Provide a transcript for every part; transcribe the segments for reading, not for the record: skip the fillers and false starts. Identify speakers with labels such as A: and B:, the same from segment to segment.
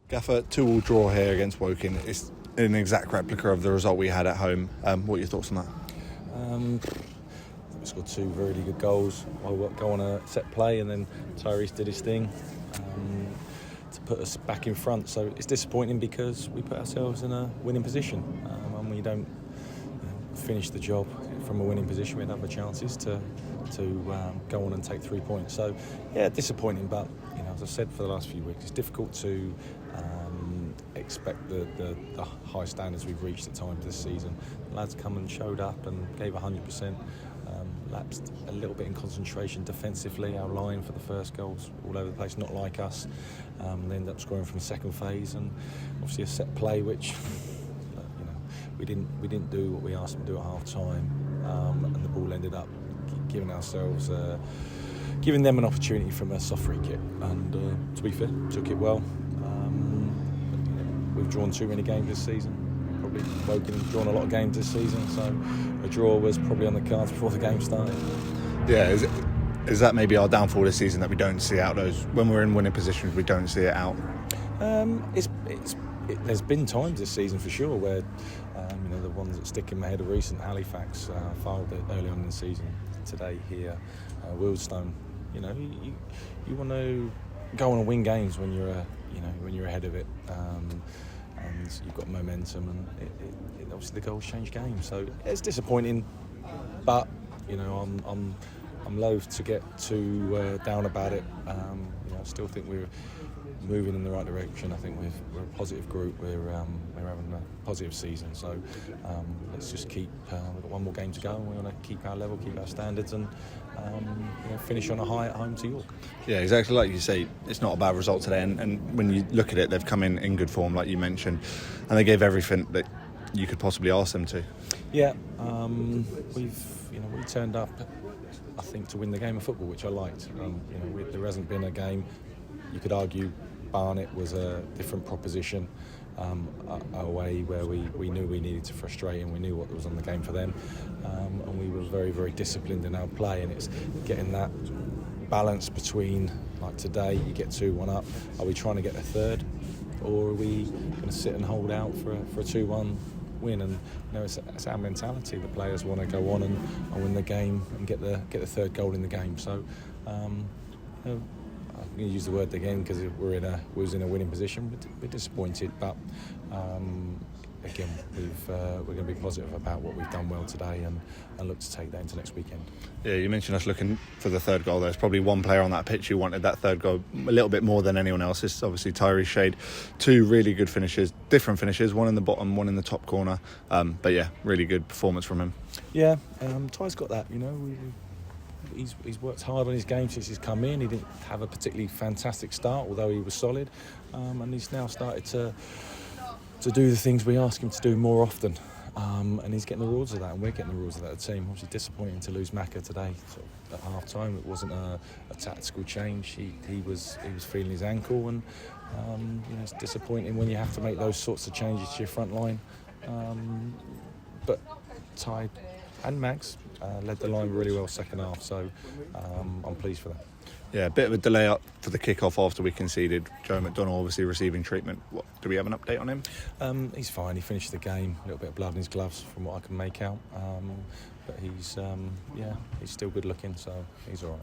A: Gaffer, 2-2 draw here against Woking. It's an exact replica of the result we had at home. What are your thoughts on that?
B: We scored two really good goals. I go on a set play and then Tyrese did his thing to put us back in front. So it's disappointing because we put ourselves in a winning position and we don't finish the job from a winning position. We had other chances to go on and take 3 points. So yeah, disappointing, but as I've said for the last few weeks, it's difficult to expect the high standards we've reached at times this season. The lads come and showed up and gave 100%. Lapsed a little bit in concentration defensively. Our line for the first goals all over the place, not like us. They ended up scoring from the second phase, and obviously a set play which we didn't do what we asked them to do at half time, and the ball ended up giving them an opportunity from a soft free kick. And to be fair, took it well. We've drawn too many games this season. Probably Woking have drawn a lot of games this season, so a draw was probably on the cards before the game started.
A: Yeah, is that maybe our downfall this season, that we don't see out those, when we're in winning positions, we don't see it out?
B: There's been times this season for sure where the ones that stick in my head are recent. Halifax filed it early on in the season. Today here, Wealdstone. You want to go on and win games when you're ahead of it, and you've got momentum, and it obviously the goals change games. So it's disappointing, but I'm loath to get too down about it. I still think we're moving in the right direction. I think we're a positive group. We're having a positive season. So let's just keep. We've got one more game to go, and we want to keep our level, keep our standards, and finish on a high at home to York.
A: Yeah, exactly like you say. It's not a bad result today, and when you look at it, they've come in good form, like you mentioned, and they gave everything that you could possibly ask them to.
B: Yeah, we turned up, I think, to win the game of football, which I liked. There hasn't been a game. You could argue Barnet was a different proposition away, where we knew we needed to frustrate, and we knew what was on the game for them, and we were very, very disciplined in our play. And it's getting that balance between, like today, you get 2-1 up. Are we trying to get a third, or are we going to sit and hold out for a 2-1 win? And it's our mentality. The players want to go on and win the game and get the third goal in the game. So I'm going to use the word again because we was in a winning position. We're disappointed, but again, we're going to be positive about what we've done well today and look to take that into next weekend.
A: Yeah, you mentioned us looking for the third goal. There's probably one player on that pitch who wanted that third goal a little bit more than anyone else. It's obviously Tyrese Shade. Two really good finishes, different finishes, one in the bottom, one in the top corner. But yeah, really good performance from him.
B: Yeah, Ty's got that, He's worked hard on his game since he's come in. He didn't have a particularly fantastic start, although he was solid, and he's now started to do the things we ask him to do more often, and he's getting the rewards of that, and we're getting the rewards of that. The team, obviously disappointing to lose Macca today. So at half time, it wasn't a tactical change. He was feeling his ankle, and it's disappointing when you have to make those sorts of changes to your front line. But Ty and Max led the line really well second half, so I'm pleased for that.
A: Yeah, a bit of a delay up for the kick-off after we conceded. Joe McDonnell obviously receiving treatment. Do we have an update on him?
B: He's fine. He finished the game. A little bit of blood in his gloves from what I can make out. But he's still good looking, so he's all right.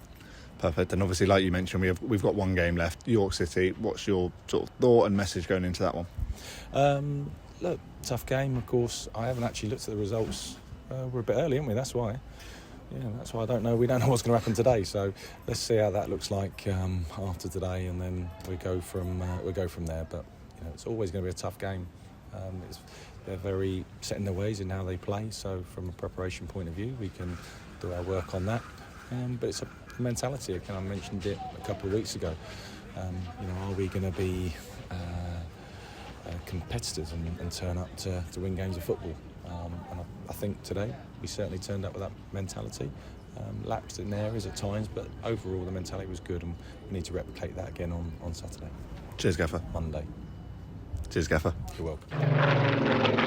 A: Perfect. And obviously, like you mentioned, we've got one game left, York City. What's your sort of thought and message going into that one?
B: Look, tough game, of course. I haven't actually looked at the results. We're a bit early, aren't we? That's why. Yeah, that's why I don't know. We don't know what's going to happen today. So let's see how that looks like after today, and then we go from there. But it's always going to be a tough game. They're very set in their ways in how they play. So from a preparation point of view, we can do our work on that. But it's a mentality. I mentioned it a couple of weeks ago. Are we going to be competitors and turn up to win games of football? And I think today we certainly turned up with that mentality. Lapsed in areas at times, but overall the mentality was good, and we need to replicate that again on Saturday.
A: Cheers, Gaffer.
B: Monday.
A: Cheers, Gaffer.
B: You're welcome.